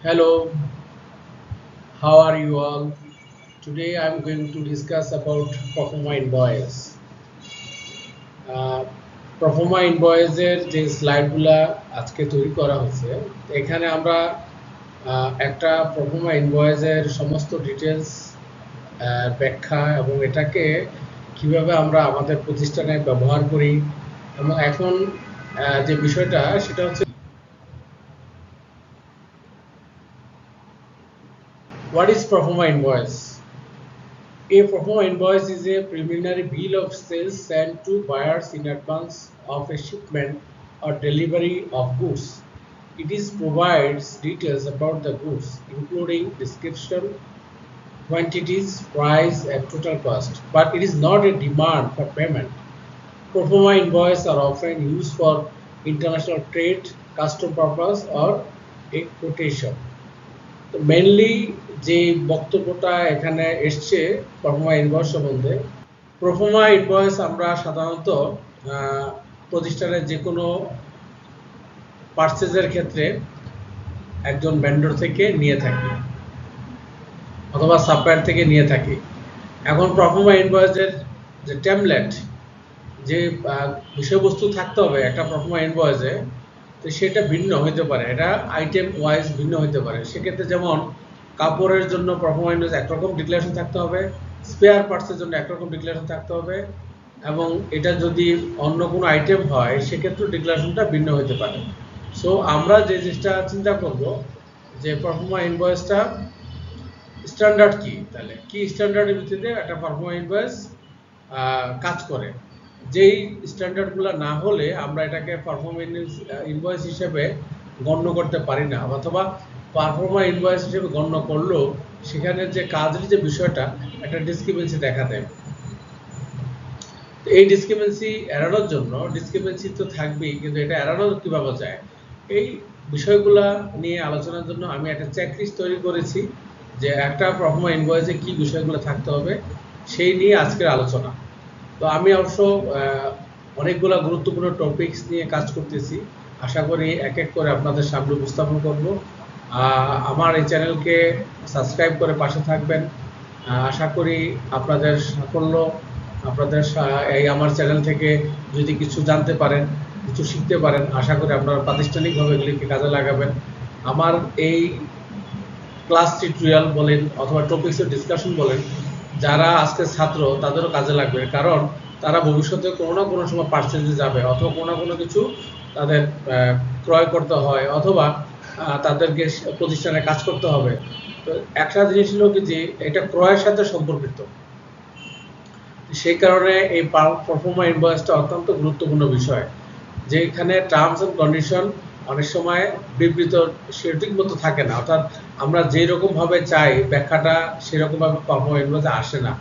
Hello, how are you all? Today I'm going to discuss about Performa invoice. Ah, Performa invoice এর যে স্লাইডগুলা আজকে তৈরি করা হয়েছে এখানে আমরা একটা Performa invoice এর সমস্ত ডিটেলস ব্যাখ্যা এবং এটাকে কিভাবে আমরা আমাদের প্রতিষ্ঠানে ব্যবহার করি এবং এখন যে বিষয়টা সেটা হচ্ছে what is Performa invoice? A Performa invoice is a preliminary bill of sales sent to buyers in advance of a shipment or delivery of goods. It is provides details about the goods, including description, quantities, price, and total cost. But it is not a demand for payment. Performa invoices are often used for international trade, custom purpose, or a quotation. তো mainly যে বক্তব্যটা এখানে এসছে pro forma invoice সম্বন্ধে pro forma invoice আমরা সাধারণত প্রতিষ্ঠানের যে কোনো পারচেজের ক্ষেত্রে একজন ভেন্ডর থেকে নিয়ে থাকি অথবা সাপ্লায়ার থেকে নিয়ে থাকি। এখন প্রফর্মা ইনভয়েসের যে টেমপ্লেট যে বিষয়বস্তু থাকতে হবে একটা প্রফর্মা ইনভয়েসে, তো সেটা ভিন্ন হইতে পারে, এটা আইটেম ওয়াইজ ভিন্ন হইতে পারে। সেক্ষেত্রে যেমন কাপড়ের জন্য প্রফর্মা ইনভয়েস একরকম ডিক্লারেশন থাকতে হবে, স্পেয়ার পার্টসের জন্য একরকম ডিক্লারেশন থাকতে হবে, এবং এটা যদি অন্য কোনো আইটেম হয় সেক্ষেত্রে ডিক্লারেশনটা ভিন্ন হতে পারে। সো আমরা যে জিনিসটা চিন্তা করব যে প্রফর্মা ইনভয়েসটা স্ট্যান্ডার্ড কি, তাহলে কি স্ট্যান্ডার্ডের ভিত্তিতে একটা প্রফর্মা ইনভয়েস কাজ করে। যেই স্ট্যান্ডার্ডগুলো না হলে আমরা এটাকে পারফরম্যান্স ইনভয়েস হিসেবে গণ্য করতে পারি না, অথবা পারফর্মা ইনভয়েস হিসেবে গণ্য করলেও সেখানে যে কাজের যে বিষয়টা একটা ডিসক্রিপেন্সি দেখা দেয়। এই ডিসক্রিপেন্সি এড়ানোর জন্য, ডিসক্রিপেন্সি তো থাকবেই, কিন্তু এটা এড়ানো কীভাবে যায় এই বিষয়গুলো নিয়ে আলোচনার জন্য আমি একটা চেকলিস্ট তৈরি করেছি যে একটা পারফর্মা ইনভয়েসে কী বিষয়গুলো থাকতে হবে সেই নিয়ে আজকের আলোচনা। তো আমি অবশ্য অনেকগুলো গুরুত্বপূর্ণ টপিকস নিয়ে কাজ করতেছি, আশা করি এক এক করে আপনাদের সামনে উপস্থাপন করব। আমার এই চ্যানেলকে সাবস্ক্রাইব করে পাশে থাকবেন। আশা করি আপনাদের সাফল্য, আপনাদের এই আমার চ্যানেল থেকে যদি কিছু জানতে পারেন, কিছু শিখতে পারেন, আশা করি আপনারা প্রাতিষ্ঠানিকভাবে এগুলিকে কাজে লাগাবেন। আমার এই ক্লাস টিউটোরিয়াল বলেন অথবা টপিক্সের ডিসকাশন বলেন, যারা আজকে ছাত্র তাদেরও কাজে লাগবে, কারণ তারা ভবিষ্যতে কোনো না কোনো সময় পার্চেজে যাবে, অথবা কোনো না কোনো কিছু তাদের ক্রয় করতে হয়, অথবা তাদেরকে প্রতিষ্ঠানে কাজ করতে হবে। তো একটা জিনিস হলো কি যে এটা ক্রয়ের সাথে সম্পর্কিত, সেই কারণে এই পারফর্মা ইনভয়েসটা অত্যন্ত গুরুত্বপূর্ণ বিষয়, যেখানে টার্মস অ্যান্ড কন্ডিশন অনেক সময় বিবৃত সঠিক মতো থাকে না, অর্থাৎ আমরা যেই রকমভাবে চাই ব্যাখ্যাটা সেরকমভাবে পারফর্মা ইনভয়েসে আসে না,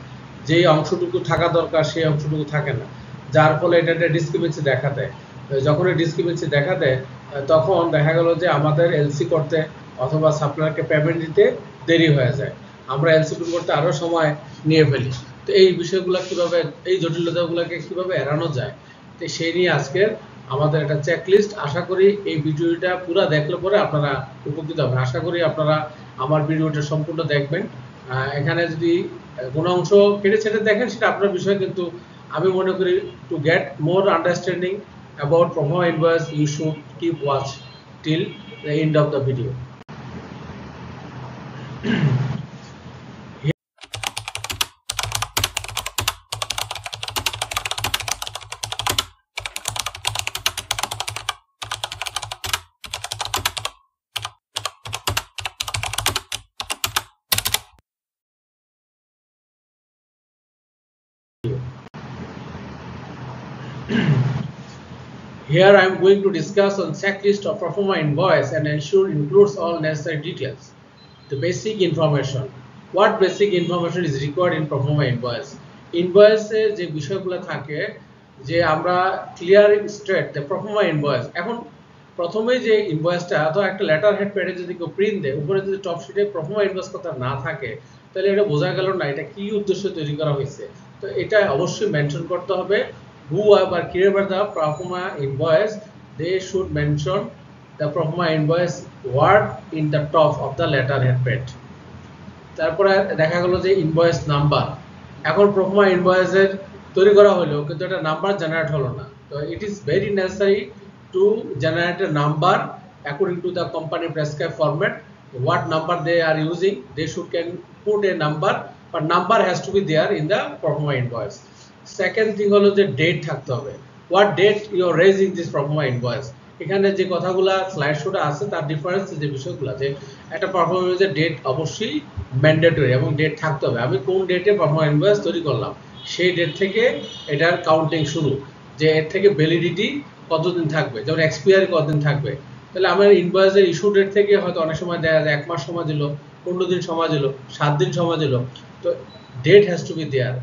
যেই অংশটুকু থাকা দরকার সেই অংশটুকু থাকে না, যার ফলে এটা একটা ডিসক্রিপেন্সি দেখা দেয়। যখন এই ডিসক্রিপেন্সি দেখা দেয় তখন দেখা গেল যে আমাদের এলসি করতে অথবা সাপ্লায়ারকে পেমেন্ট দিতে দেরি হয়ে যায়, আমরা এলসি করতে আরও সময় নিয়ে ফেলি। তো এই বিষয়গুলো কীভাবে, এই জটিলতাগুলোকে কীভাবে এড়ানো যায়, তো সেই নিয়ে আজকের আমাদের একটা চেকলিস্ট। আশা করি এই ভিডিওটা পুরো দেখলে পরে আপনারা উপকৃত হবেন। আশা করি আপনারা আমার ভিডিওটা সম্পূর্ণ দেখবেন। এখানে যদি কোনো অংশ কেটে ছেটে দেখেন সেটা আপনার বিষয়, কিন্তু আমি মনে করি to get more understanding about proforma invoice you should keep watch till the end of the video. Here I am going to discuss on checklist of performa invoice and ensure includes all necessary details. The basic information. What basic information is required in performa invoice? Invoice যে বিষয়গুলো থাকে যে আমরা clear straight the performa invoice। এখন প্রথমে যে ইনভয়েসটা অথবা একটা লেটার হেড প্যাডে যদি কেউ প্রিন্ট দেয়, উপরে যদি টপ শিটে performa invoice কথা না থাকে তাহলে এটা বোঝা গেল না এটা কি উদ্দেশ্যে তৈরি করা হয়েছে। তো এটা অবশ্যই মেনশন করতে হবে। Whoever created the performa invoice, they should mention the pro forma invoice word in the top of the letterhead page. তারপরে দেখা গেল যে ইনভয়েস নাম্বার, এখন pro forma ইনভয়েসের তৈরি করা হলো কিন্তু এটা নাম্বার জেনারেট হলো না। তো it is very necessary to generate a number according to the company prescribed format. What number they are using, they should can put a number, but number has to be there in the pro forma invoice. Second thing হলো যে date থাকতে হবে, what date you are raising this pro forma invoice। এখানে যে কথাগুলা slide শোটা আছে তার ডিফারেন্স যে বিষয়গুলো, যে একটা pro forma invoice ডেট অবশ্যই ম্যান্ডেটরি এবং ডেট থাকতে হবে। আমি কোন ডেটে pro forma invoice তৈরি করলাম সেই ডেট থেকে এটার কাউন্টিং শুরু, যে এর থেকে ভ্যালিডিটি কতদিন থাকবে, যেমন এক্সপায়ারি কতদিন থাকবে। তাহলে আমার ইনভয়েসের ইস্যু ডেট থেকে হয়তো অনেক সময় দেখা যায় 1 মাস সময় দিল, 15 দিন সময় দিল, 7 দিন সময় দিল। তো date has to be there.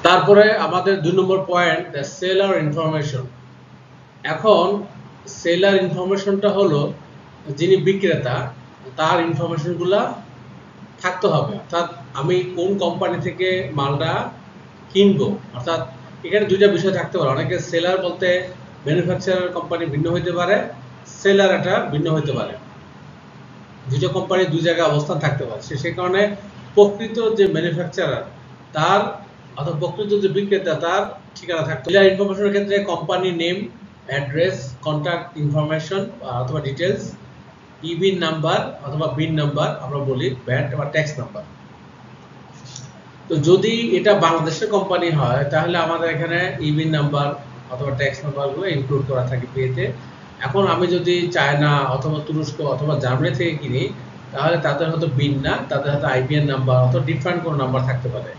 তারপরে আমাদের 2 number point, the seller information. এখন সেলার ইনফরমেশনটা হলো যিনি বিক্রেতা তার ইনফরমেশনগুলা থাকতে হবে, অর্থাৎ আমি কোন কোম্পানি থেকে মালটা কিনবো। অর্থাৎ এখানে দুইটা বিষয় থাকতে পারে, অনেকে সেলার বলতে ম্যানুফ্যাকচারার কোম্পানি ভিন্ন হইতে পারে, সেলার এটা ভিন্ন হইতে পারে, দুইটা কোম্পানি দুই জায়গায় অবস্থান থাকতে পারে। সেই কারণে প্রকৃত যে ম্যানুফ্যাকচারার তার অথবা প্রকৃত যে বিক্রেতা তার ঠিকানা থাকতে হবে। ইনফরমেশনের ক্ষেত্রে company name, address, contact information অথবা ডিটেলস, ইবিন নাম্বার অথবা বিন নাম্বার আমরা বলি, ভ্যাট বা ট্যাক্স নাম্বার। তো যদি এটা বাংলাদেশের কোম্পানি হয় তাহলে আমাদের এখানে ইবিন নাম্বার অথবা ট্যাক্স নাম্বারগুলো ইনক্লুড করা থাকে পেতে। এখন আমি যদি চায়না অথবা তুরস্ক অথবা জার্মানি থেকে কিনি তাহলে তাদের হয়তো বিন না, তাদের হয়তো আইবিএন নাম্বার অথবা ডিফারেন্ট কোনো নাম্বার থাকতে পারে,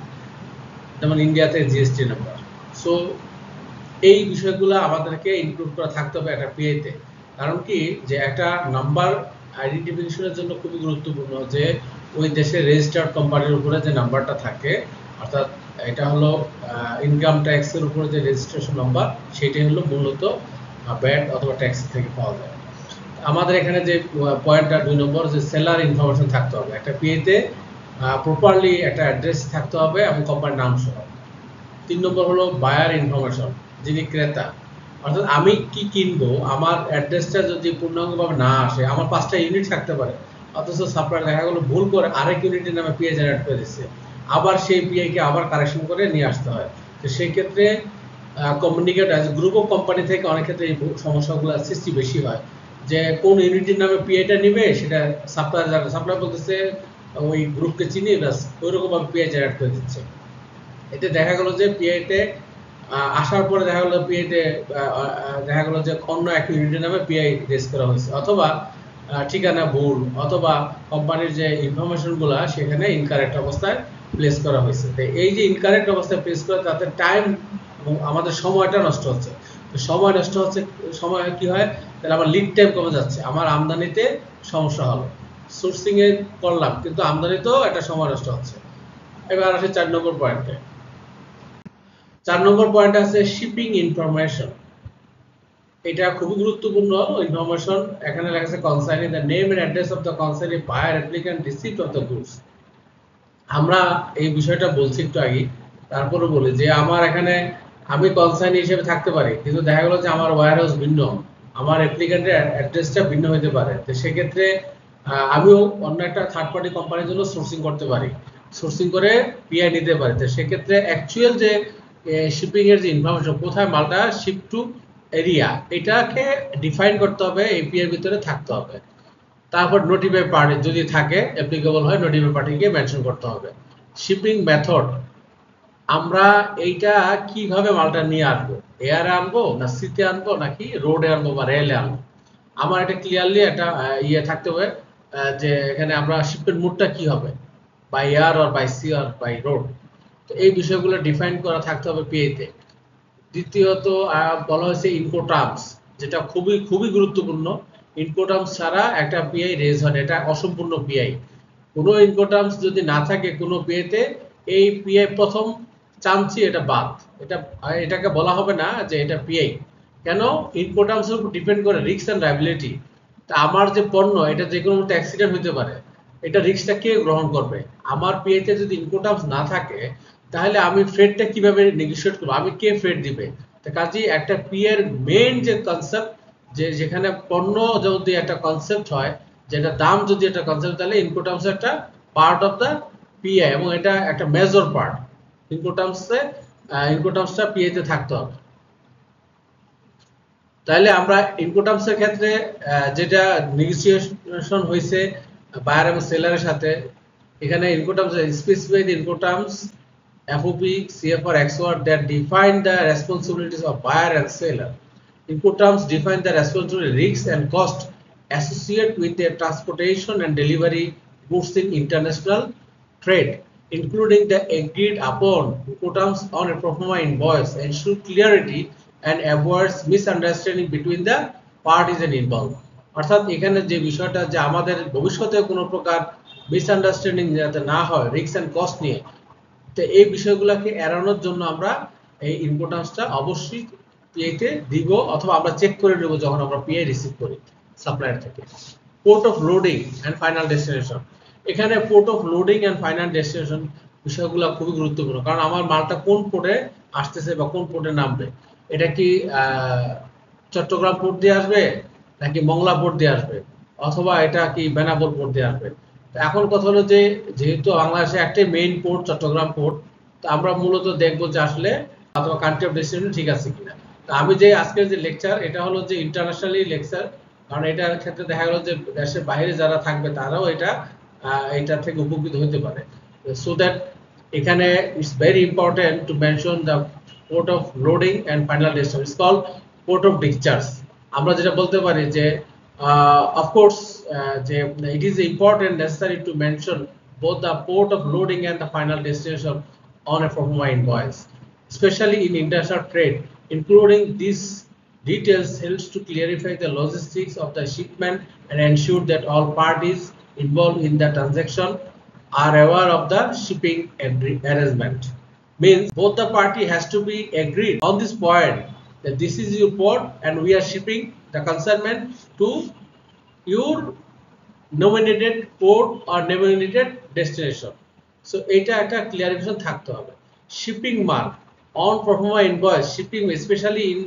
যেমন ইন্ডিয়াতে জিএসটি নাম্বার। সো এই বিষয়গুলো আমাদেরকে ইনক্লুড করা থাকতে হবে একটা পেতে। কারণ কি, যে একটা নাম্বার আইডেন্টিফিকেশনের জন্য খুবই গুরুত্বপূর্ণ যে ওই দেশের রেজিস্টার্ড কোম্পানির উপরে যে নাম্বারটা থাকে, অর্থাৎ এটা হলো ইনকাম ট্যাক্সের উপরে যে রেজিস্ট্রেশন নাম্বার, সেটাই হলো মূলত ভ্যাট অথবা ট্যাক্স থেকে পাওয়া যায়। আমাদের এখানে যে পয়েন্টটা 2 নম্বর, যে সেলার ইনফরমেশন থাকতে হবে একটা পিএতে, প্রপারলি একটা অ্যাড্রেস থাকতে হবে এবং কোম্পানির নাম সহ। 3 নম্বর হলো বায়ার ইনফরমেশন, যিনি ক্রেতা, অর্থাৎ আমি কি কিনবো আমার অ্যাড্রেসটা যদি পূর্ণাঙ্গভাবে না আসে, আমার 5টা ইউনিট থাকতে পারে অথচ সাপ্লায়ার দেখা গেলো ভুল করে আরেক ইউনিটের নামে পিআই জেনারেট করে দিচ্ছে, আবার সেই পিআই কে আবার কারেকশন করে নিয়ে আসতে হয়। তো সেই ক্ষেত্রে communicate as group of company থেকে অনেক ক্ষেত্রে এই সমস্যাগুলো সৃষ্টি বেশি হয়, যে কোন ইউনিটের নামে পিআইটা নিবে সেটা সাপ্লায়ার বলতেছে ওই গ্রুপকে চিনি, ব্যাস ওইরকম ভাবে পিআই জেনারেট করে দিচ্ছে। এতে দেখা গেল যে পিআইতে আসার পরে দেখা গেল পিআইতে দেখা গেল যে অন্য এক ইউনিটের নামে পিআই রেজ করা হয়েছে, অথবা ঠিকানা ভুল, অথবা কোম্পানির যে ইনফরমেশনগুলো সেখানে ইনকারেক্ট অবস্থায় প্লেস করা হয়েছে। তো এই যে ইনকারেক্ট অবস্থায় প্লেস করে তাতে টাইম এবং আমাদের সময়টা নষ্ট হচ্ছে। তো সময় নষ্ট হচ্ছে, সময় কি হয়, তাহলে আমার লিড টাইম কমে যাচ্ছে, আমার আমদানিতে সমস্যা হলো। সোর্সিং এ করলাম কিন্তু আমদানিতেও একটা সময় নষ্ট হচ্ছে। এবার আসে 4 নম্বর পয়েন্টে। 4 নম্বর পয়েন্ট আছে শিপিং ইনফরমেশন। এটা খুবই গুরুত্বপূর্ণ ইনফরমেশন। এখানে লেখা আছে consignee the name and address of the consignee buyer applicant receipt of the goods. আমরা এই বিষয়টা বলছি একটু আগে, তারপরে বলি যে আমার এখানে আমি কনসাইনি হিসেবে থাকতে পারি কিন্তু দেখা গেল যে আমার ওয়্যার হাউস ভিন্ন, আমার অ্যাপ্লিক্যান্টের অ্যাড্রেসটা ভিন্ন হতে পারে। তো সেক্ষেত্রে আমিও অন্য একটা থার্ড পার্টি কোম্পানির জন্য সোর্সিং করতে পারি, সোর্সিং করে পিআই নিতে পারি। তো সেক্ষেত্রে অ্যাকচুয়াল যে শিপিং এর যে ইনফরমেশন, কোথায় মালটা শিপ টু এরিয়া, এটাকে ডিফাইন করতে হবে, এপিআই এর ভিতরে থাকতে হবে। তারপর নোটিফাই পার্টি যদি থাকে অ্যাপ্লিকেবল হয়, নোটিফাই পার্টিকে মেনশন করতে হবে। শিপিং মেথড, আমরা এইটা কিভাবে মালটা নিয়ে আসবো, এয়ারে আনবো না সিতে আনবো নাকি রোডে আনবো বা রেলে আনবো, আমার এটা ক্লিয়ারলি একটা ইয়ে থাকতে হবে যে এখানে আমরা শিপমেন্ট মোডটা কি হবে, by air or by sea or by road. তো এই বিষয়গুলো ডিফাইন করা থাকতে হবে পিআইতে। দ্বিতীয়ত বলা হয়েছে ইনকোটার্মস, যেটা খুবই খুবই গুরুত্বপূর্ণ। ইনকোটার্মস ছাড়া একটা পিআই রেজ হয়, এটা অসম্পূর্ণ পিআই। কোনো ইনকোটার্মস যদি না থাকে কোনো পিআইতে, এই পিআই প্রথম চান্সই এটা বাদ, এটাকে বলা হবে না যে এটা পিআই। কেন? ইনকোটার্মস এর উপর ডিপেন্ড করে রিস্ক এন্ড লায়াবিলিটি। তা আমার যে পণ্য এটা যে কোনো একটা অ্যাক্সিডেন্ট হতে পারে, এটা রিস্কটা কে গ্রহণ করবে? আমার পিআইতে যদি ইনকোটার্মস না থাকে তাহলে আমি ফ্রেডটা কিভাবে নেগোশিয়েট করব, আমি কে ফ্রেড দিবে? তো কাজেই একটা পি এর মেইন যে কনসেপ্ট, যে যেখানে পণ্য যদি একটা কনসেপ্ট হয়, যেটা দাম যদি একটা কনসেপ্ট, তাহলে ইনকোটার্মস একটা পার্ট অফ দ্য পিএ, এবং এটা একটা মেজর পার্ট। ইনকোটার্মসটা পিএ তে থাকতে হবে। তাহলে আমরা ইনকোটার্মস এর ক্ষেত্রে যেটা নেগোসিয়েশন হয়েছে বায়ার এবং সেলারের সাথে, এখানে Incoterms specify the Incoterms FOB, CFR, XOR that define the responsibilities of buyer and seller. Incoterms define the responsibility, risks and cost associated with the transportation and delivery goods in international trade, including the agreed upon Incoterms on a pro forma invoice, ensure clarity and avoids misunderstanding between the parties and involved. অর্থাৎ এখানে যে বিষয়টা, যে আমাদের ভবিষ্যতে কোনো প্রকার misunderstanding যাতে না হয় রিস্ক এন্ড কস্ট নিয়ে, তো এই বিষয়গুলোকে এড়ানোর জন্য আমরা এই ইনকোটার্মসটা অবশ্যই পিএ তে দিব, অথবা আমরা চেক করে নেব যখন আমরা পিএ রিসিভ করি সাপ্লায়ার থেকে। Port of loading and final destination, এখানে port of loading and final destination বিষয়গুলো খুবই গুরুত্বপূর্ণ, কারণ আমার মালটা কোন পোর্টে আসতেছে বা কোন পোর্টে নামবে। এটা কি চট্টগ্রাম পোর্ট দিয়ে আসবে, নাকি মংলা পোর্ট দিয়ে আসবে, অথবা এটা কি বেনাপোল পোর্ট দিয়ে আসবে। এখন কথা হলো যে যেহেতু বাংলাদেশে একটাই মেইন পোর্ট চট্টগ্রাম পোর্ট, তো আমরা মূলত দেখবো যে আসলে অথবা কান্ট্রি অফ ডেস্টিনেশন ঠিক আছে কিনা। তো আমি যে আজকের যে লেকচার, এটা হলো যে ইন্টারন্যাশনালি লেকচার, কারণ এটার ক্ষেত্রে দেখা গেল যে দেশের বাইরে যারা থাকবে তারাও এটা থেকে উপকৃত হতে পারে। সো দ্যাট এখানে it's very important to mention the port of loading and final destination, it's called port of discharge. আমরা যেটা বলতে পারি যে of course, it is important necessary to mention both the port of loading and the final destination on a pro forma invoice, especially in international trade. Including these details helps to clarify the logistics of the shipment and ensure that all parties involved in the transaction are aware of the shipping arrangement. Means both the party has to be agreed on this point, that this is your port and we are shipping the consignment to your nominated port or nominated destination. So এটা একটা clarification থাকতে হবে। Shipping mark on pro forma invoice, shipping specially in,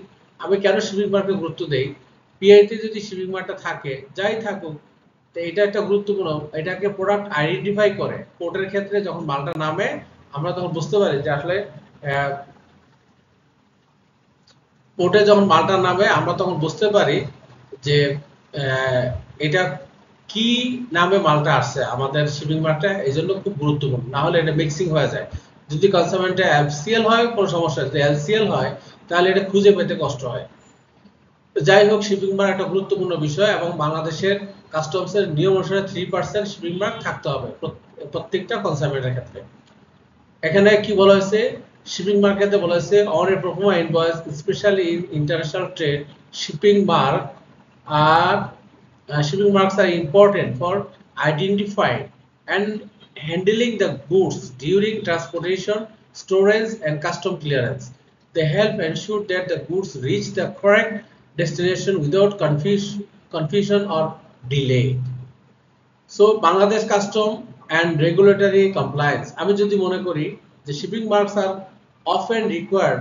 আমি কেন shipping মার্কে গুরুত্ব দেই, পিআইতে যদি শিপিং মার্কটা থাকে, যাই থাকুক, তো এটা একটা গুরুত্বপূর্ণ, এটাকে প্রোডাক্ট আইডেন্টিফাই করে। পোর্টের ক্ষেত্রে যখন মালটা নামে, আমরা তখন বুঝতে পারি যে আসলে পোর্টে যখন মালটা নামে, আমরা তখন বুঝতে পারি যে এটা কি নামে মালটা আসছে, আমাদের শিপিং মার্কটা এই জন্য খুব গুরুত্বপূর্ণ। না হলে এটা মিক্সিং হয়ে যায়। যদি কনসাইনমেন্টে এফসিএল হয় কোনো সমস্যা, যদি এলসিএল হয় তাহলে এটা খুঁজে পেতে কষ্ট হয়। যাই হোক, শিপিং মার্ক একটা গুরুত্বপূর্ণ বিষয়, এবং বাংলাদেশের কাস্টমসের নিয়ম অনুসারে 3% শিপিং মার্ক থাকতে হবে প্রত্যেকটা কনসাইনমেন্টের ক্ষেত্রে। এখানে কি বলা হয়েছে, শিপিং মার্কেটে বলা হয়েছে on a pro forma invoice, especially in international trade, shipping marks are important for identifying and handling the goods during transportation, storage and custom clearance. They help ensure that the goods reach the correct destination without confusion or delay. So Bangladesh custom and regulatory compliance, আমি যদি মনে করি যে shipping marks are often required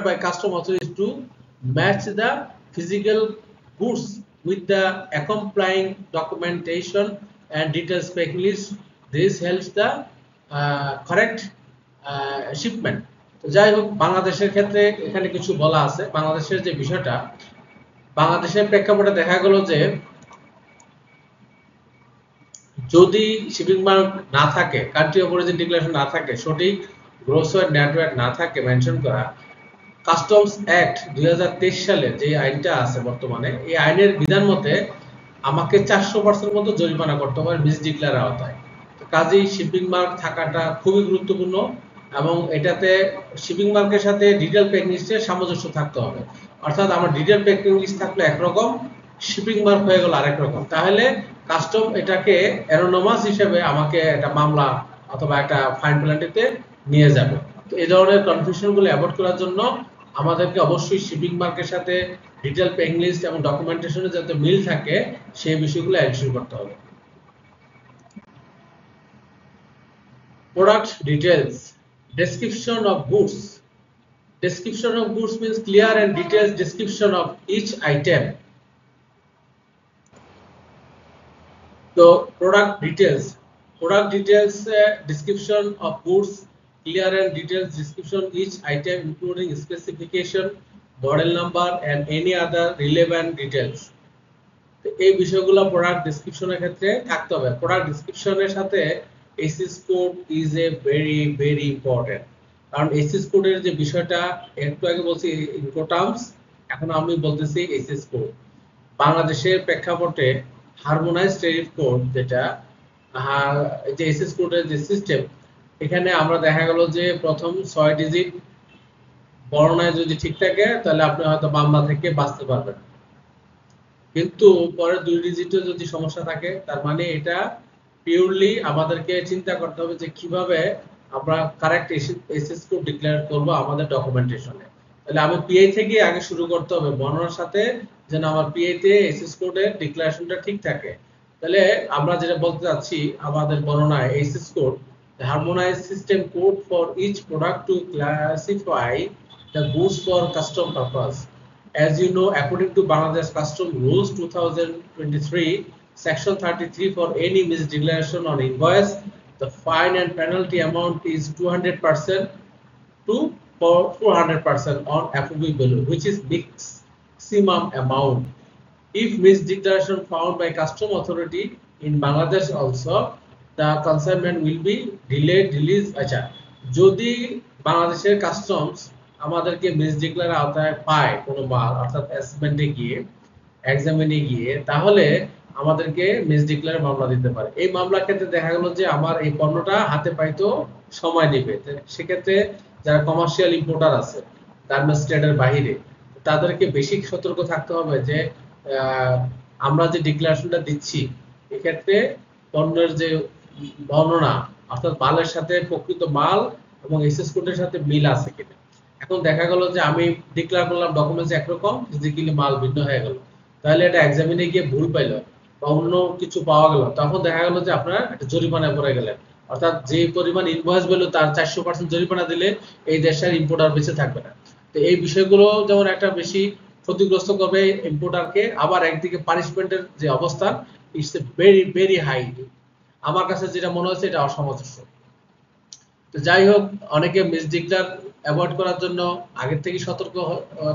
by custom authorities to match the physical goods with the accompanying documentation and detailed spec list. This helps the correct shipment. তো যাই হোক, বাংলাদেশের ক্ষেত্রে এখানে কিছু বলা আছে। বাংলাদেশের যে বিষয়টা, বাংলাদেশের প্রেক্ষাপটে দেখা গেল যে যদি শিপিং মার্ক না থাকে, কান্ট্রি অফ অরিজিন ডিক্লারেশন না থাকে, সঠিক গ্রস ওয়েট নেট ওয়েট না থাকে মেনশন করা, কাস্টমস অ্যাক্ট 2023 সালে যে আইনটা আছে বর্তমানে, এই আইনের বিধান মতে আমাকে 400% মতো জরিমানা করতে হবে মিস ডিক্লেয়ার আওতায়। তো কাজেই শিপিং মার্ক থাকাটা খুবই গুরুত্বপূর্ণ, এবং এটাতে শিপিং মার্কের সাথে ডিটেইল প্যাকিং লিস্টের সামঞ্জস্য থাকতে হবে। অর্থাৎ আমার ডিটেইল প্যাকিং লিস্ট থাকলে একরকম, শিপিং মার্ক হয়ে গেল আরেক রকম, তাহলে কাস্টম এটাকে অ্যানোনিমাস হিসেবে আমাকে একটা মামলা অথবা একটা ফাইন পেনাল্টিতে নিয়ে যাবে। তো এই ধরনের কনফিউশনগুলো অ্যাভয়েড করার জন্য আমাদেরকে অবশ্যই শিপিং মার্কের সাথে ডিটেইল প্যাকিং লিস্ট এবং ডকুমেন্টেশনে যাতে মিল থাকে সেই বিষয়গুলো এনশিওর করতে হবে। Product details, description of goods Description of goods means clear and detailed description of each item. So product details description of goods, clear and detailed description each item including specification, model number and any other relevant details. এই বিষয়গুলো product ডেসক্রিপশনের ক্ষেত্রে থাকতে হবে। Product ডেসক্রিপশনের সাথে SS code is a very very important, কারণ SS কোডের যে বিষয়টা একটু আগে বলছি ইনকোটার্মস, এখন আমি বলতেছি এসএস কোড। বাংলাদেশের প্রেক্ষাপটে হারমোনাইজড টেরিফ কোড যেটা যে এসএস কোডের যে সিস্টেম, এখানে আমরা দেখা গেল যে প্রথম 6 ডিজিট বর্ণনায় যদি ঠিক থাকে তাহলে আপনি হয়তো মামলা থেকে বাঁচতে পারবেন, কিন্তু পরে 2 ডিজিটে যদি সমস্যা থাকে তার মানে এটা পিওরলি আমাদেরকে চিন্তা করতে হবে যে কিভাবে আমরা কারেক্ট এসএস কোড ডিক্লেয়ার করব আমাদের ডকুমেন্টেশনে। তাহলে আমি পিআই থেকে আগে শুরু করতে হবে বর্ণনার সাথে, যেন আমার পিআই তে এসএস কোডের ডিক্লারেশনটা ঠিক থাকে। তাহলে আমরা যেটা বলতে যাচ্ছি আমাদের বর্ণনায় SS code, the harmonized system code for each product to classify the goods for custom purpose. As you know, according to Bangladesh Custom Rules 2023, Section 33, for any misdeclaration on invoice, the fine and penalty amount is 200% to 400% on FOB value, which is maximum amount. If misdeclaration found by custom authority in Bangladesh also, the consignment will be delayed release. আচ্ছা, যদি বাংলাদেশের customs আমাদেরকে মিসডিক্লেয়ার আওতায় পায় কোনো মাল, অর্থাৎ অ্যাসেসমেন্টে গিয়ে এক্সামিনে গিয়ে, তাহলে আমাদেরকে মিসডিক্লেয়ার মামলা দিতে পারে। এই মামলার ক্ষেত্রে দেখা গেল যে আমার এই পণ্যটা হাতে পাইতো সময় নেবে, সেক্ষেত্রে যারা কমার্শিয়াল ইম্পোর্টার আছে গার্মেন্টস ট্রেডের বাইরে, তাদেরকে বেশি সতর্ক থাকতে হবে যে আমরা যে ডিক্লারেশনটা দিচ্ছি এক্ষেত্রে পণ্যের যে বর্ণনা অর্থাৎ মালের সাথে প্রকৃত মাল এবং এসএস কোডের সাথে মিল আছে কিনা। এখন দেখা গেল যে আমি ডিক্লেয়ার করলাম ডকুমেন্টস একরকম, ফিজিক্যালি মাল ভিন্ন হয়ে গেল, তাহলে এটা এক্সামিনে গিয়ে ভুল পাইলো বা অন্য কিছু পাওয়া গেল, তখন দেখা গেল যে আপনারা একটা জরিমানায় পড়ে গেলেন। অর্থাৎ যে পরিমাণ ইনভয়েস ভ্যালু তার 400% জরিমানা দিলে এই দেশের ইম্পোর্টার বেঁচে থাকবে না। তো এই বিষয়গুলো যেমন একটা বেশি ক্ষতিগ্রস্ত করবে ইম্পোর্টারকে, আবার একদিকে পানিশমেন্টের যে অবস্থান it's a very very high. আমার কাছে যেটা মনে হচ্ছে এটা অসামঞ্জস্য। তো যাই হোক, অনেকে মিসডিক্লেয়ার অ্যাভয়েড করার জন্য আগের থেকে সতর্ক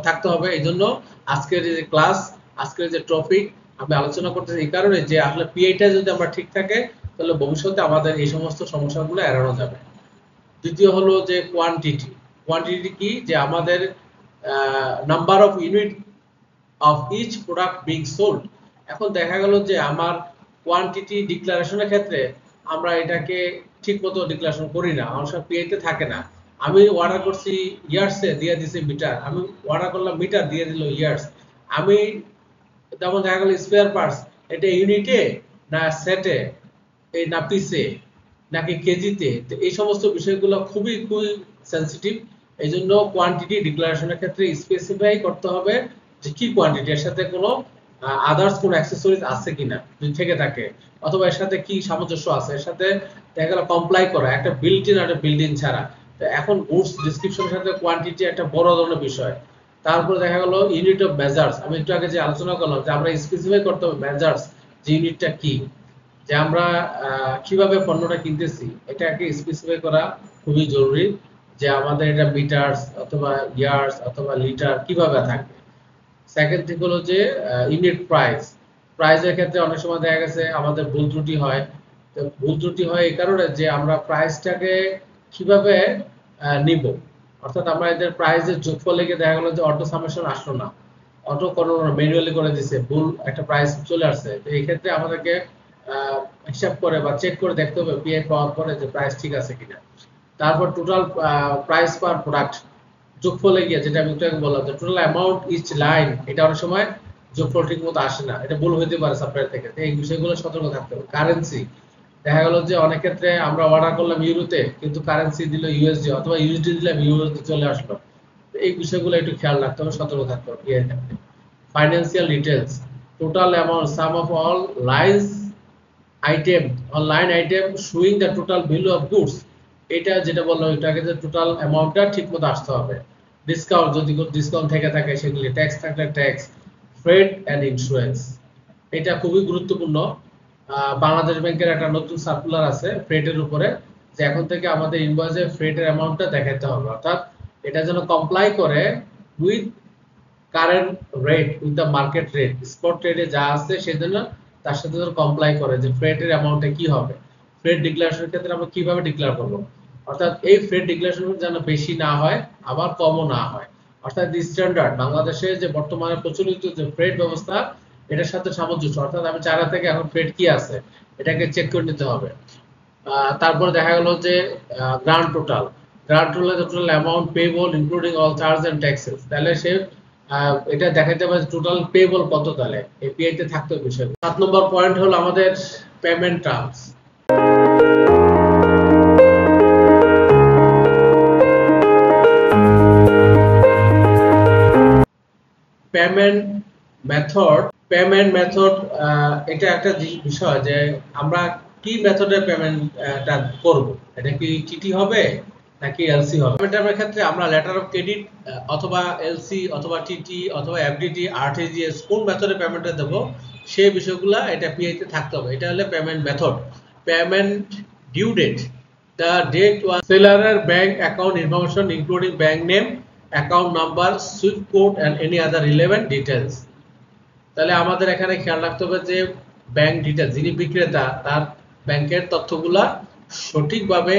থাকতে হবে। এই জন্য আজকের যে ক্লাস, আজকের যে টপিক আমি আলোচনা করতেছি এই কারণে যে আসলে পিআইটা যদি আমরা ঠিক থাকে তাহলে ভবিষ্যতে আমাদের এই সমস্ত সমস্যাগুলো এড়ানো যাবে। দ্বিতীয় হলো যে কোয়ান্টিটি। কোয়ান্টিটি কি? যে আমাদের number of unit of each product being sold. এখন দেখা গেল যে আমার কোয়ান্টিটি ডিক্লারেশনের ক্ষেত্রে আমরা এটাকে ঠিকমতো ডিক্লারেশন করি না, আমার সব পিআইতে থাকে না। আমি অর্ডার করছি ইয়ার্সে, দিয়ে দিছে মিটার, আমি অর্ডার করলাম মিটার, দিয়ে দিল ইয়ার্স। আমি তেমন দেখা গেল স্পেয়ার পার্টস, এটা ইউনিটে না সেটে, এই না পিসে নাকি কেজিতে, তো এই সমস্ত বিষয়গুলো খুবই খুবই সেনসিটিভ। এই জন্য কোয়ান্টিটি ডিক্লারেশনের ক্ষেত্রে স্পেসিফাই করতে হবে যে কি কোয়ান্টিটি, এর সাথে কোনো আদার্স কোনো অ্যাক্সেসরিজ আছে কিনা যদি থেকে থাকে, অথবা এর সাথে কি সামঞ্জস্য আছে, এর সাথে দেখা গেল কমপ্লাই করা, একটা বিল্ট ইন আর বিল্ট ইন ছাড়া। তো এখন গুডস ডেসক্রিপশনের সাথে কোয়ান্টিটি একটা বড় ধরনের বিষয়। তারপরে দেখা গেল ইউনিট অফ মেজার্স, আমি একটু আগে যে আলোচনা করলাম যে আমরা স্পেসিফাই করতে হবে মেজার্স, যে ইউনিটটা কি, যে আমরা কিভাবে পণ্যটা কিনতেছি এটাকে স্পেসিফাই করা খুবই জরুরি, যে আমাদের এটা মিটারস অথবা ইয়ার্স অথবা লিটার কিভাবে থাকবে। সেকেন্ড থিং হলো যে ইউনিট প্রাইস। প্রাইসের ক্ষেত্রে অনেক সময় দেখা গেছে আমাদের ভুল ত্রুটি হয়। তো ভুল ত্রুটি হয় এই কারণে যে আমরা প্রাইসটাকে কিভাবে নিব, অর্থাৎ আমরা এদের প্রাইসের যোগফল লিখে দেখা গেল যে অটো সামেশন আসলো না, অটো কোনো ম্যানুয়ালি করে দিছে, ভুল একটা প্রাইস চলে আসছে। তো এই ক্ষেত্রে আমাদেরকে হিসাব করে বা চেক করে দেখতে হবে পিআই পাওয়ার পরে যে প্রাইস ঠিক আছে কিনা। তারপর টোটাল প্রাইস পার প্রোডাক্ট যোগফলে গিয়ে, যেটা আমি একটু আগে বললাম যে টোটাল অ্যামাউন্ট ইচ লাইন, এটা অনেক সময় যোগফল ঠিক মতো আসে না, এটা ভুল হইতে পারে সাপ্লায়ার থেকে। এই বিষয়গুলো সতর্ক থাকতে হবে। কারেন্সি, দেখা গেল যে অনেক ক্ষেত্রে আমরা অর্ডার করলাম ইউরোতে কিন্তু কারেন্সি দিল ইউএসডি, অথবা ইউএসডি দিলাম ইউরোতে চলে আসলো। এই বিষয়গুলো একটু খেয়াল রাখতে হবে, সতর্ক থাকতে হবে পিআই ক্ষেত্রে। Financial details, total amount, sum of all lines item or line item showing the total value of goods, এটা যেটা বললাম এটাকে যে টোটাল অ্যামাউন্টটা ঠিকমতো আসতে হবে। ডিসকাউন্ট যদি কোনো ডিসকাউন্ট থেকে থাকে সেগুলি, ট্যাক্স থাকলে ট্যাক্স, ফ্রেট অ্যান্ড ইন্স্যুরেন্স। এটা খুবই গুরুত্বপূর্ণ। বাংলাদেশ ব্যাংকের একটা নতুন সার্কুলার আছে ফ্রেটের উপরে, যে এখন থেকে আমাদের ইনভয়েসে ফ্রেটের অ্যামাউন্টটা দেখাতে হবে, অর্থাৎ এটা যেন কমপ্লাই করে with current rate, with the market rate, spot রেটে যা আছে সেজন্য তার সাথে যেন কমপ্লাই করে যে ফ্রেটের অ্যামাউন্টটা কি হবে। ফ্রেট ডিক্লারেশনের ক্ষেত্রে আমরা কিভাবে ডিক্লেয়ার করব, অর্থাৎ এই ফ্রেট ডিক্লারেশন যেন বেশি না হয় আবার কমও না হয়, অর্থাৎ স্ট্যান্ডার্ড বাংলাদেশে যে বর্তমানে প্রচলিত যে ফ্রেট ব্যবস্থা এটার সাথে সামঞ্জস্য, অর্থাৎ আমি চারা থেকে এখন ফ্রেট কি আছে এটাকে চেক করে নিতে হবে। তারপর দেখা গেল যে grand total, total amount payable including all charge and taxes, তাহলে সে এটা দেখাতে হবে টোটাল পেবল কত, তাহলে এপিআই তে থাকতে বিষয়। 7 নম্বর পয়েন্ট হলো আমাদের পেমেন্ট টার্মস। পেমেন্ট মেথড এটা একটা বিষয় যে আমরা কি মেথডে পেমেন্টটা করব, এটা কি টিটি হবে নাকি এলসি হবে। পেমেন্টের ক্ষেত্রে আমরা লেটার অফ ক্রেডিট অথবা এলসি অথবা টিটি অথবা এফডিটি আরটিজিএস কোন মেথডে পেমেন্টটা দেব সেই বিষয়গুলো এটা পিআই তে থাকতে হবে। এটা হলো payment method. Payment due date, the date was seller bank account information including bank name, account number, swift code and any other relevant details। তাহলে আমাদের এখানে খেয়াল রাখতে হবে যে ব্যাংক ডিটেইলস, যিনি বিক্রেতা তার ব্যাংকের তথ্যগুলা সঠিকভাবে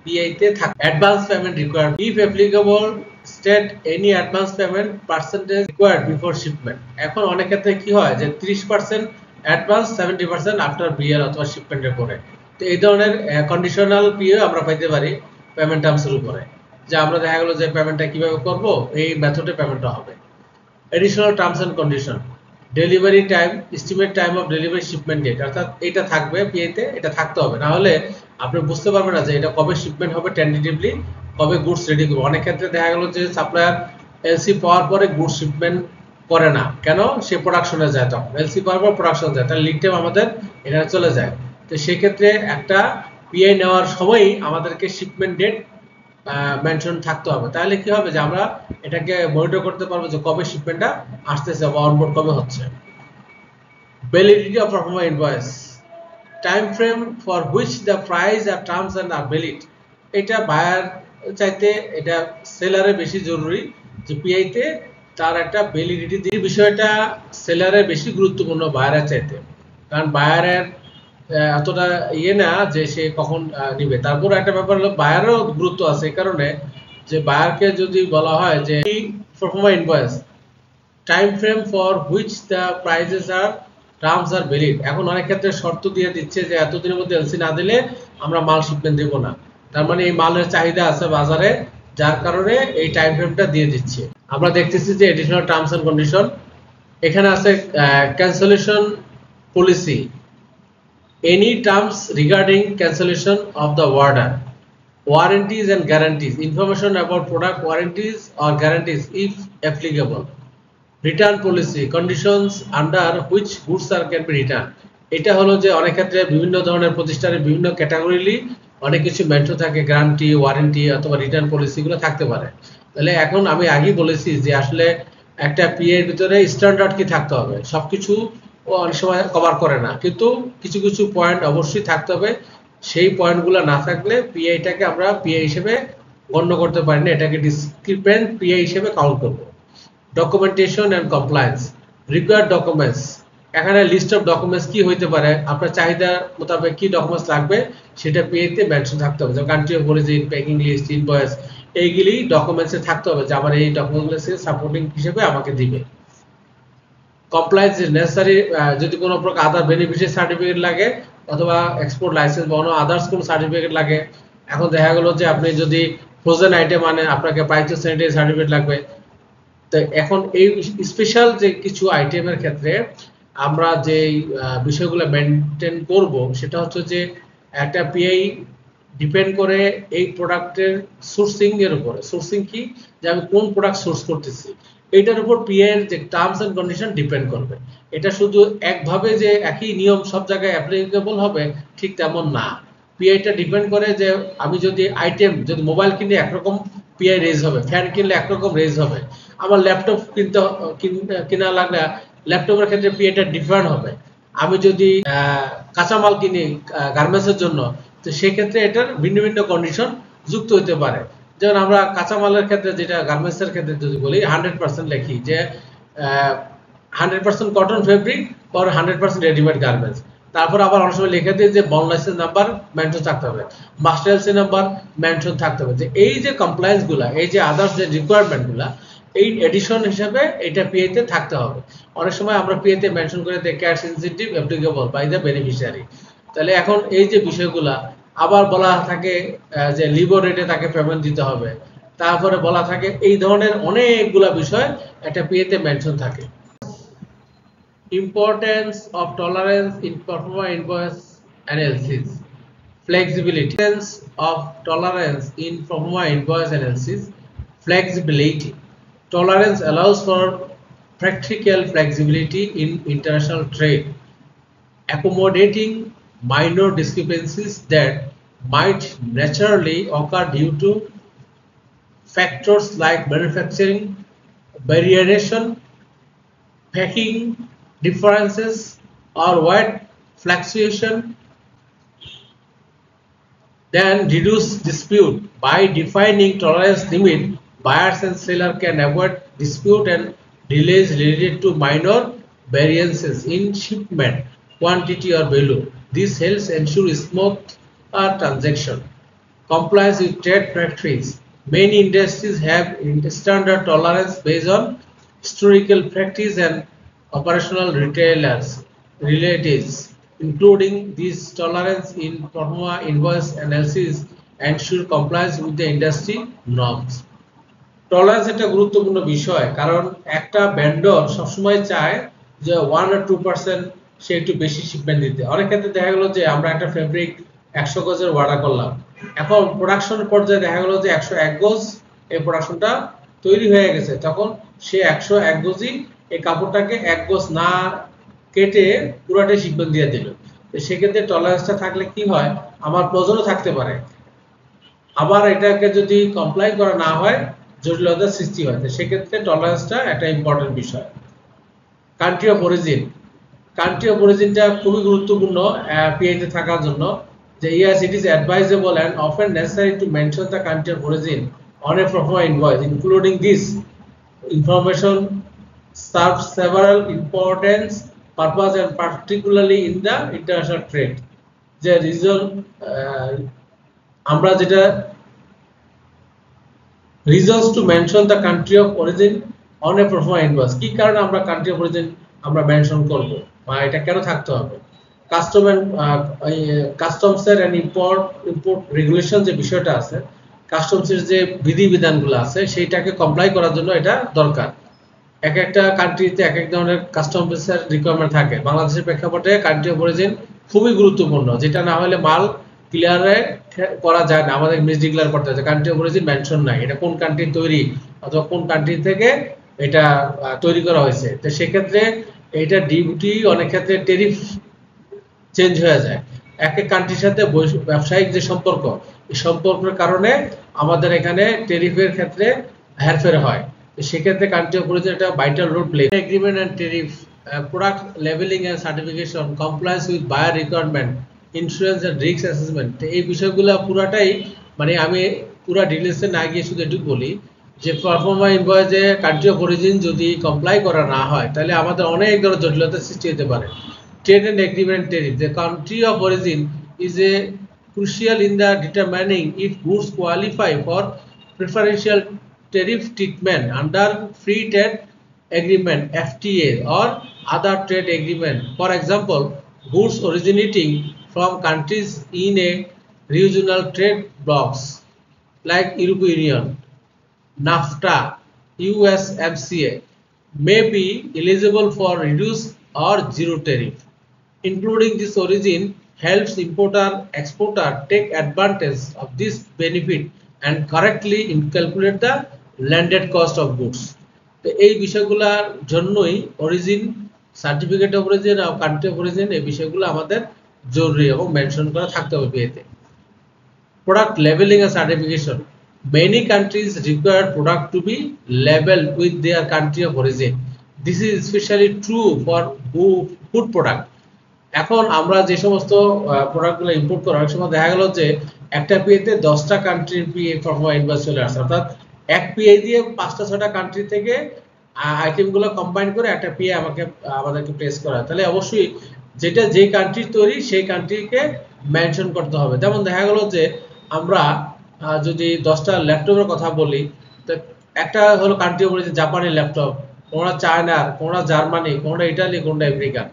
পিআই তে থাকে। Advance payment required, if applicable state any advance payment percentage required before shipment. এখন অনেক ক্ষেত্রে কি হয় যে 30% অ্যাডভান্স, 70% আফটার বিএল অথবা শিপমেন্টের পরে। তো এই ধরনের কন্ডিশনাল পিও আমরা পাইতে পারি পেমেন্ট টার্মসের উপরে, যে আমরা দেখা গেল যে পেমেন্টটা কিভাবে করব, এই মেথডে পেমেন্টটা হবে। Additional terms and condition, delivery time, estimate time of delivery, shipment date, অর্থাৎ এটা থাকবে পিআই তে, এটা থাকতে হবে, না হলে আপনি বুঝতে পারবেন না যে এটা কবে শিপমেন্ট হবে, টেন্টেটিভলি কবে গুডস রেডি করবে। অনেক ক্ষেত্রে দেখা গেল যে সাপ্লায়ার এলসি পাওয়ার পরে গুডস শিপমেন্ট করে না, কেন? সে প্রোডাকশনে যায়, তখন এলসি পাওয়ার পর প্রোডাকশন যায়, তাহলে লিড টাইম আমাদের এখানে চলে যায়। তো সেই ক্ষেত্রে একটা পিআই নেওয়ার সময়ই আমাদেরকে শিপমেন্ট ডেট মেনশন থাকতে হবে, তাহলে কি হবে যে আমরা এটাকে মনিটর করতে পারবো যে কবে শিপমেন্টটা আসতেছে বা অনবোর্ড কবে হচ্ছে। Validity of proforma invoice, time frame for which the price আর টার্মস এন্ড আর ভ্যালিড। এটা বায়ার চাইতে এটা সেলারে বেশি জরুরি, যে পিআই তে তার একটা ভ্যালিডিটি দিয়ে বিষয়টা সেলারে বেশি গুরুত্বপূর্ণ বায়ারের চাইতে, কারণ বায়ারের এতটা না যে সে কখন নিবে। তারপর একটা ব্যাপার হলো বায়ারেরও গুরুত্ব আছে, এই কারণে যে বায়ারকে যদি বলা হয় যে proforma invoice, time frame for which the prices আর টার্মস আর ভ্যালিড। এখন অনেক ক্ষেত্রে শর্ত দিয়ে দিচ্ছে যে এতদিনের মধ্যে এলসি না দিলে আমরা মাল শিপমেন্ট দেব না, তার মানে এই মালের চাহিদা আছে বাজারে, যার কারণে এই টাইম ফ্রেমটা দিয়ে দিচ্ছে। আমরা দেখতেছি যে এডিশনাল টার্মস এন্ড কন্ডিশন, এখানে আছে cancellation policy, any terms regarding cancellation of the order, warranties and guarantees, information about product warranties or guarantees if applicable, return policy, conditions under which goods are can be returned। এটা হলো যে অনেক ক্ষেত্রে বিভিন্ন ধরনের প্রতিষ্ঠানের বিভিন্ন ক্যাটাগরিলি অনেক কিছু মেনশন থাকে, গ্যারান্টি, ওয়ারেন্টি অথবা রিটার্ন পলিসিগুলো থাকতে পারে। তাহলে এখন আমি আগেই বলেছি যে আসলে একটা পিএ এর ভিতরে স্ট্যান্ডার্ড কি থাকতে হবে, সবকিছু অনেক সময় কভার করে না, কিন্তু কিছু কিছু পয়েন্ট অবশ্যই থাকতে হবে। সেই পয়েন্টগুলো না থাকলে পিআইটাকে আমরা পিআই হিসেবে গণ্য করতে পারি না, এটাকে ডিসক্রিপেন্ট পিআই হিসেবে কাউন্ট করব। Documentation and compliance, required documents, এখানে লিস্ট অফ ডকুমেন্টস কি হইতে পারে, আপনার চাহিদা মোতাবেক কি ডকুমেন্টস লাগবে সেটা পিআই তে মেনশন থাকতে হবে, যেমন country of origin, packing list, invoice, এইগুলি ডকুমেন্টসে থাকতে হবে যে আমার এই ডকুমেন্টগুলো সাপোর্টিং হিসেবে আমাকে দিবে। কমপ্লায়েন্স ইজ নেসেসারি, যদি কোনো প্রকার আদার বেনিফিশিয়ারি সার্টিফিকেট লাগে অথবা এক্সপোর্ট লাইসেন্স বা অন্য আদার্স কোনো সার্টিফিকেট লাগে। এখন দেখা গেল যে আপনি যদি ফ্রোজেন আইটেম আনেন আপনাকে ফাইটোস্যানিটারি সার্টিফিকেট লাগবে। তো এখন এই স্পেশাল যে কিছু আইটেমের ক্ষেত্রে আমরা যে বিষয়গুলো মেনটেন করব সেটা হচ্ছে যে একটা পিআই ডিপেন্ড করে এই প্রোডাক্টের সোর্সিং এর উপরে। সোর্সিং কি, যে আমি কোন প্রোডাক্ট সোর্স করতেছি এটার উপর পিআই এর যে টার্মস এন্ড কন্ডিশন ডিপেন্ড করবে। এটা শুধু একভাবে যে একই নিয়ম সব জায়গায় অ্যাপ্লিকেবল হবে ঠিক তেমন না। পিআইটা ডিপেন্ড করে যে আমি যদি আইটেম, যদি মোবাইল কিনে একরকম পিআই রেজ হবে, ফ্যান কিনলে একরকম রেজ হবে, আমার ল্যাপটপ কিনা লাগলে ল্যাপটপের ক্ষেত্রে পিআইটা ডিফারেন্ট হবে। আমি যদি কাঁচামাল কিনি গার্মেন্টসের জন্য, তো সেক্ষেত্রে এটার ভিন্ন ভিন্ন কন্ডিশন যুক্ত হতে পারে। যেমন আমরা কাঁচামালের ক্ষেত্রে, যেটা গার্মেন্টসের ক্ষেত্রে যদি বলি 100% লিখি যে 100% cotton fabric or 100% readymade garments. তারপর আবার অনেক সময় লিখে দিই যে বন্ড লাইসেন্স নাম্বার মেনশন থাকতে হবে, মাস্টার এলসি নাম্বার মেনশন থাকতে হবে। যে এই যে কমপ্লায়েন্স গুলা, এই যে আদার্স যে রিকোয়ারমেন্ট গুলা, এই এডিশন হিসেবে এটা পিএ তে থাকতে হবে। অনেক সময় আমরা পিএ তে মেনশন করে দেই cash sensitive applicable by the beneficiary. তাহলে এখন এই যে বিষয়গুলা আবার বলা থাকে যে লিবর রেটে তাকে পেমেন্ট দিতে হবে, তারপরে বলা থাকে এই ধরনের অনেকগুলা বিষয় একটা পিএ তে মেনশন থাকে। Importance of tolerance in performer invoice analysis. Flexibility. Importance of tolerance in performer invoice analysis. Flexibility. Tolerance allows for practical flexibility in international trade, accommodating minor discrepancies that might naturally occur due to factors like manufacturing variation, packing differences, or weight fluctuation. Then reduce dispute. By defining tolerance limit, buyers and sellers can avoid dispute and delays related to minor variances in shipment quantity or value. This helps ensure smooth transaction. Compliance with trade practice. Many industries have standard tolerance based on historical practice and operational relatives. Including these tolerance in performer invoice analysis ensure compliance with the industry norms. Tolerance একটা গুরুত্বপূর্ণ বিষয়, কারণ একটা vendor সবসময় চায় যে 1 or 2% সে একটু বেশি শিপমেন্ট দিতে। অনেক ক্ষেত্রে দেখা গেল যে আমরা একটা ফেব্রিক 100 গজের অর্ডার করলাম, এখন প্রোডাকশন পর্যায়ে দেখা গেল যে 101 গজ এই প্রোডাকশনটা তৈরি হয়ে গেছে, তখন সে 101 গজই এই কাপড়টাকে 1 গজ না কেটে পুরোটাই শিপমেন্ট দিয়ে দিল। তো সেক্ষেত্রে টলারেন্সটা থাকলে কি হয়, আমার প্রয়োজনও থাকতে পারে, আবার এটাকে যদি কমপ্লাই করা না হয় জটিলতার সৃষ্টি হয়। তো সেক্ষেত্রে টলারেন্সটা একটা ইম্পর্টেন্ট বিষয়। Country of origin. Country of অরিজিনটা খুবই গুরুত্বপূর্ণ পিআই তে থাকার জন্য। যে yes, it is advisable and often necessary to mention the country of origin on a performer invoice. Including this information serves several important purposes and particularly in the international trade. যে reason আমরা যেটা reasons to mention the country of origin on a performer invoice, কি কারণে আমরা country of origin আমরা mention করব বা এটা কেন থাকতে হবে। কাস্টমসের এন্ড ইম্পোর্ট রেগুলেশন যে বিষয়টা আছে, কাস্টমসের যে বিধিবিধানগুলো আছে সেইটাকে কমপ্লাই করার জন্য এটা দরকার। এক একটা কান্ট্রিতে এক এক ধরনের কাস্টমসের রিকোয়ারমেন্ট থাকে। বাংলাদেশের প্রেক্ষাপটে কান্ট্রি অফ অরিজিন খুবই গুরুত্বপূর্ণ, যেটা না হলে মাল ক্লিয়ারে করা যায় না, আমাদের মিস ডিক্লেয়ার করতে হয় কান্ট্রি অফ অরিজিন মেনশন নাই, এটা কোন কান্ট্রি তৈরি অথবা কোন কান্ট্রি থেকে এটা তৈরি করা হয়েছে। তো সেক্ষেত্রে এইটা ডিউটি অনেক ক্ষেত্রে ট্যারিফ চেঞ্জ হয়ে যায়। এক এক কান্ট্রির সাথে ব্যবসায়িক যে সম্পর্ক, এই সম্পর্কের কারণে আমাদের এখানে ট্যারিফের ক্ষেত্রে হেরফের হয়। সেক্ষেত্রে কান্ট্রি অফ অরিজিন একটা vital role play. Agreement and tariff, product labelling and certification, compliance with buyer requirement, insurance and risk assessment. এই বিষয়গুলো পুরাটাই মানে আমি পুরা ডিটেইলসে না গিয়ে শুধু একটু বলি যে পারফর্মার ইনভয়েসে কান্ট্রি অফ অরিজিন যদি কমপ্লাই করা না হয় তাহলে আমাদের অনেক ধরনের জটিলতার সৃষ্টি হতে পারে। Trade and agreement tariff. The country of origin is a crucial in the determining if goods qualify for preferential tariff treatment under free trade agreement (FTA) or other trade agreement. For example, goods originating from countries in a regional trade blocs like European Union, NAFTA, USMCA may be eligible for reduced or zero tariff. Including this origin helps importer exporter take advantage of this benefit and correctly calculate the landed cost of goods. তো এই বিষয়গুলোর জন্যই origin, certificate of origin আর country of origin এই বিষয়গুলো আমাদের জরুরি এবং মেনশন করা থাকতে হবে বিয়েতে। Product labelling and certification, Many countries require product to be labeled with their country of origin. This is especially true for food product. এখন আমরা যে সমস্ত প্রোডাক্টগুলো ইম্পোর্ট করি অনেক সময় দেখা গেল যে একটা পিএতে 10টা কান্ট্রির পিএ ফর্মা ইনভয়েস চলে আসে, অর্থাৎ এক পিএ দিয়ে 5টা 6টা কান্ট্রি থেকে আইটেমগুলো কম্বাইন করে একটা পিএ আমাদেরকে প্লেস করা হয়। তাহলে অবশ্যই যেটা যে কান্ট্রির তৈরি সেই কান্ট্রিকে মেনশন করতে হবে। যেমন দেখা গেল যে আমরা যদি 10টা ল্যাপটপের কথা বলি, তো একটা হলো কান্ট্রি বলে যে জাপানি ল্যাপটপ, কোনটা চায়নার, কোনটা জার্মানি, কোনটা ইটালি, কোনটা আমেরিকা।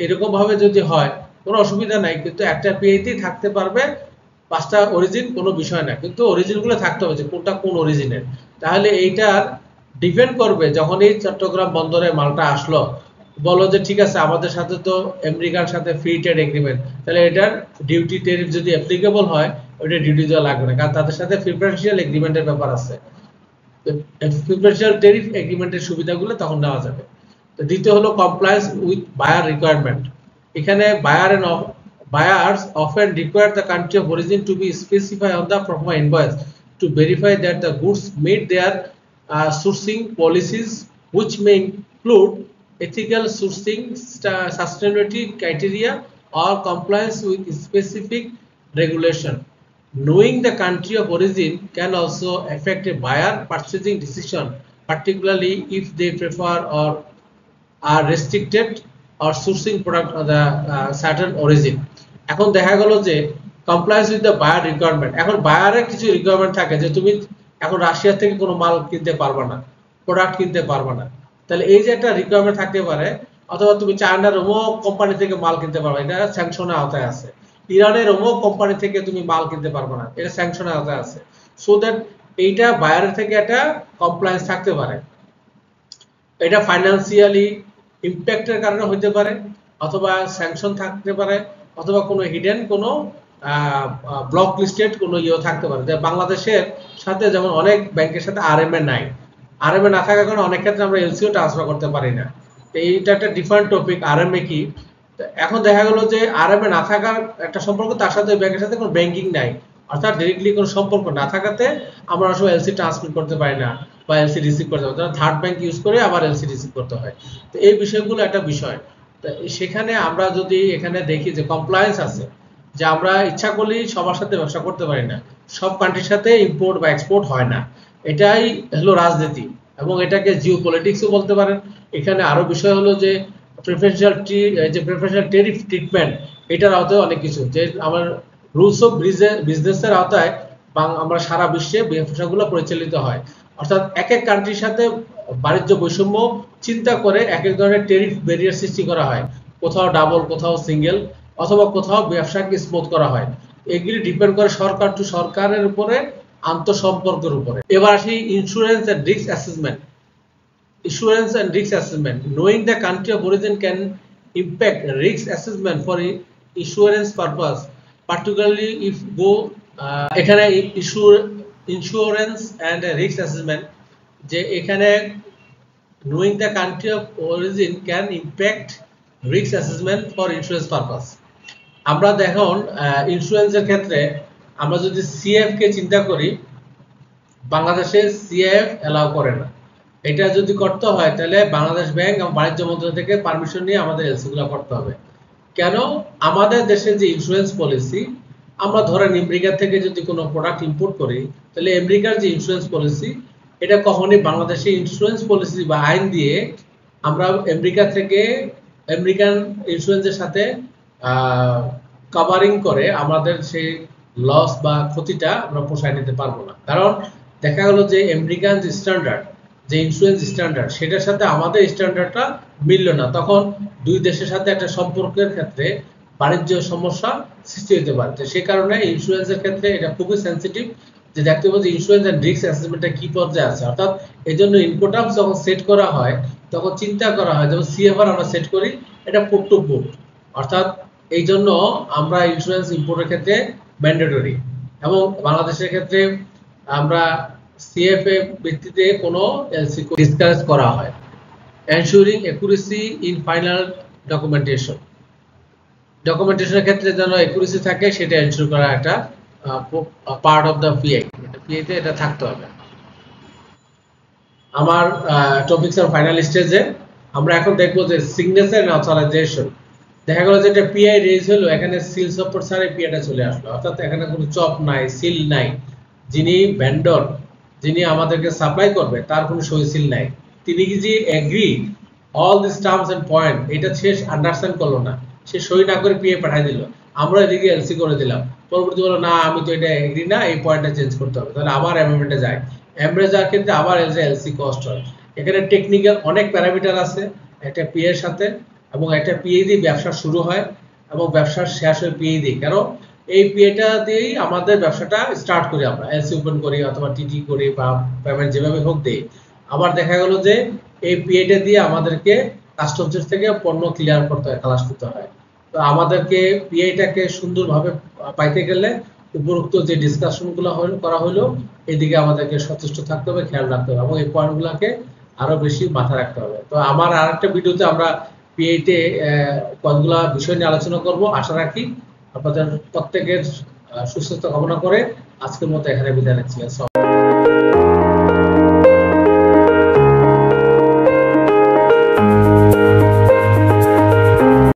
এরকম ভাবে যদি হয় কোনো অসুবিধা নাই, কিন্তু একটা পিএইতেই থাকতে পারবে 5টা অরিজিন, কোনো বিষয় না, কিন্তু অরিজিনগুলো থাকতে হবে যে কোনটা কোন অরিজিনের। তাহলে এইটার ডিপেন্ড করবে যখন এই চট্টগ্রাম বন্দরে মালটা আসলো, বলো যে ঠিক আছে আমাদের সাথে তো আমেরিকার সাথে ফ্রি ট্রেড এগ্রিমেন্ট, তাহলে এটার ডিউটি টেরিফ যদি অ্যাপ্লিকেবল হয় ওইটা ডিউটি দেওয়া লাগবে না, কারণ তাদের সাথে প্রিফারেন্সিয়াল এগ্রিমেন্টের ব্যাপার আছে। প্রিফারেন্সিয়াল টেরিফ এগ্রিমেন্টের সুবিধাগুলো তখন নেওয়া যাবে। তো দ্বিতীয় হলো কমপ্লায়েন্স উইথ বায়ার রিকোয়ারমেন্ট। এখানে buyers often require the country of origin to be specified on the proforma invoice to verify that the goods meet their sourcing policies, which may include ethical sourcing, sustainability criteria, or compliance with specific regulation. Knowing the country of origin can also affect a buyer purchasing decision, particularly if they prefer or are restricted or sourcing product of the certain origin. এখন দেখা গেল যে compliance with the buyer requirement, এখন বায়ারের কিছু requirement থাকে যে তুমি এখন রাশিয়া থেকে কোনো মাল কিনতে পারবে না, প্রোডাক্ট কিনতে পারবে না। তাহলে এই যে একটা রিকোয়ারমেন্ট থাকতে পারে, অথবা তুমি চায়নার অমুক কোম্পানি থেকে মাল কিনতে পারবে, এটা স্যাংশনের আওতায় আছে। ইরানের অমুক কোম্পানি থেকে তুমি মাল কিনতে পারবে না, এটা স্যাংশনের আওতায় আছে। সো দ্যাট এইটা বায়ারের থেকে একটা কমপ্লায়েন্স থাকতে পারে। এটা ফাইন্যান্সিয়ালি ইম্প্যাক্টের কারণে হতে পারে, অথবা স্যাংশন থাকতে পারে, অথবা কোনো হিডেন কোনো ব্লক লিস্টেড কোনো থাকতে পারে। যে বাংলাদেশের সাথে যেমন অনেক ব্যাংকের সাথে আরএমএ নাই, আরএমএ না থাকার কারণে অনেক ক্ষেত্রে আমরা এলসিও ট্রান্সফার করতে পারি না। তো এইটা একটা ডিফারেন্ট টপিক, আরএমএ কি। এখন দেখা গেল যে আরএমএ না থাকার একটা সম্পর্ক, তার সাথে ব্যাংকের সাথে কোনো ব্যাংকিং নাই, অর্থাৎ ডাইরেক্টলি কোনো সম্পর্ক না থাকাতে আমরা আসলে এলসি ট্রান্সমিট করতে পারি না বা এলসি রিসিভ করতে পারি, থার্ড ব্যাংক ইউজ করে আবার এলসি রিসিভ করতে হয়। তো এই বিষয়গুলো একটা বিষয়। তো সেখানে আমরা যদি এখানে দেখি যে কমপ্লায়েন্স আছে, যে আমরা ইচ্ছা করলেই সবার সাথে ব্যবসা করতে পারি না, সব কান্ট্রির সাথে ইম্পোর্ট বা এক্সপোর্ট হয় না, এটাই হলো রাজনীতি, এবং এটাকে জিও পলিটিক্সও বলতে পারেন। এখানে আরো বিষয় হলো যে প্রেফারেন্সিয়াল টেরিফ ট্রিটমেন্ট, এটার আওতায় অনেক কিছু, যে আমার রুলস অফ বিজনেসের আওতায় আমরা সারা বিশ্বে ব্যবসাগুলো পরিচালিত হয়। অর্থাৎ এক এক কান্ট্রির সাথে বাণিজ্য বৈষম্য চিন্তা করে এক এক ধরনের টেরিফ ব্যারিয়ার সৃষ্টি করা হয়, কোথাও ডাবল, কোথাও সিঙ্গেল, অথবা কোথাও ব্যবসাকে স্মুথ করা হয়। এগুলি ডিপেন্ড করে সরকার টু সরকারের উপরে, আন্তঃসম্পর্কের উপরে। এবার আসি insurance and risk assessment. Insurance and risk assessment. Knowing the country of origin can impact risk assessment for insurance purpose, particularly if এখানে insurance and risk assessment, যে এখানে knowing the country of origin can impact risk assessment for insurance purpose. আমরা দেখুন ইন্স্যুরেন্সের ক্ষেত্রে আমরা যদি CF কে চিন্তা করি, বাংলাদেশে সিএফ এলাও করে না। এটা যদি করতে হয় তাহলে বাংলাদেশ ব্যাংক এবং বাণিজ্য মন্ত্রণালয় থেকে পারমিশন নিয়ে আমাদের এলসি গুলো করতে হবে। কেন? আমাদের দেশে যে ইন্স্যুরেন্স পলিসি, আমরা ধরেন আমেরিকা থেকে যদি কোনো প্রোডাক্ট ইম্পোর্ট করি, তাহলে আমেরিকার যে ইন্স্যুরেন্স পলিসি, এটা কখনোই বাংলাদেশে ইন্স্যুরেন্স পলিসি বা আইন দিয়ে আমরা আমেরিকা থেকে আমেরিকান ইন্স্যুরেন্সের সাথে কভারিং করে আমাদের সেই লস বা ক্ষতিটা আমরা পোষায় নিতে পারবো না। কারণ দেখা গেল যে আমেরিকান যে স্ট্যান্ডার্ড, যে ইন্স্যুরেন্স স্ট্যান্ডার্ড, সেটার সাথে আমাদের স্ট্যান্ডার্ডটা মিলল না, তখন দুই দেশের সাথে একটা সম্পর্কের ক্ষেত্রে বাণিজ্য সমস্যা সৃষ্টি হতে পারে। সে কারণে ইন্স্যুরেন্সের ক্ষেত্রে এটা খুবই সেন্সিটিভ, যে দেখতে পাবো যে ইন্স্যুরেন্স এন্ড রিস্ক অ্যাসেসমেন্টটা কি পর্যায়ে আছে। অর্থাৎ এই জন্য ইনপুট যখন সেট করা হয় তখন চিন্তা করা হয়, যেমন সিএফআর আমরা সেট করি, এটা পোর্ট টু পোর্ট, অর্থাৎ এই জন্য আমরা ইন্স্যুরেন্স ইম্পোর্টের ক্ষেত্রে ম্যান্ডেটরি, এবং বাংলাদেশের ক্ষেত্রে আমরা সিএফএ ভিত্তিতে কোনো এলসি ডিসকাস করা হয়। এনশিওরিং অ্যাকুরেসি ইন ফাইনাল ডকুমেন্টেশনের ক্ষেত্রে যেন অ্যাকুরেসি থাকে সেটা এনশিওর করা একটা পার্ট অফ দ্য পিএ, পিএতে এটা থাকতে হবে। আমার টপিকস আর ফাইনাল স্টেজে আমরা এখন দেখবো যে সিগনেচার এন্ড অথরাইজেশন। দেখা গেল যে এটা পিআই রেজ হলো, এখানে সিল সাপোর্ট ছাড়াই পিআইটা চলে আসলো, অর্থাৎ এখানে কোনো চপ নাই, সিল নাই, যিনি ভেন্ডর, যিনি আমাদেরকে সাপ্লাই করবে তার কোনো সই সিল নাই, তিনি কি যে agree all this terms and point, এটা শেষ আন্ডারস্ট্যান্ড করলো না, সে সই না করে পিএ পাঠিয়ে দিল, আমরা এদিকে এলসি করে দিলাম, পরবর্তী বলো না আমি তো এটা এগ্রি না, এই পয়েন্টটা চেঞ্জ করতে হবে, তাহলে আবার অ্যামেন্ডমেন্টে যায়, অ্যামেন্ডমেন্টে যাওয়ার ক্ষেত্রে আবার এলসি কস্ট হয়। এখানে টেকনিক্যাল অনেক প্যারামিটার আছে একটা পিএ এর সাথে, এবং একটা পিএ দিয়ে ব্যবসা শুরু হয় এবং ব্যবসা শেষ হয় পিএ দিয়ে, কারণ এই পিএটা দিয়েই আমাদের ব্যবসাটা স্টার্ট করি, আমরা এলসি ওপেন করি অথবা টিটি করি বা পেমেন্ট যেভাবে হোক দেই। আবার দেখা গেল যে এই পিএটা দিয়ে আমাদেরকে কাস্টমস থেকে পণ্য ক্লিয়ার করতে হয়, খালাস করতে হয়। তো আমাদেরকে পিএটাকে সুন্দরভাবে পাইতে গেলে উপরোক্ত যে ডিসকাশনগুলো করা হলো এদিকে আমাদেরকে সচেষ্ট থাকতে হবে, খেয়াল রাখতে হবে এবং এই পয়েন্টগুলোকে আরো বেশি মাথায় রাখতে হবে। তো আমার আরেকটা ভিডিওতে আমরা পিএইটে কতগুলা বিষয় নিয়ে আলোচনা করব, আশা রাখি আপনাদের প্রত্যেকের সুস্থতা কামনা করে আজকের মতো এখানে বিদায় নিচ্ছি।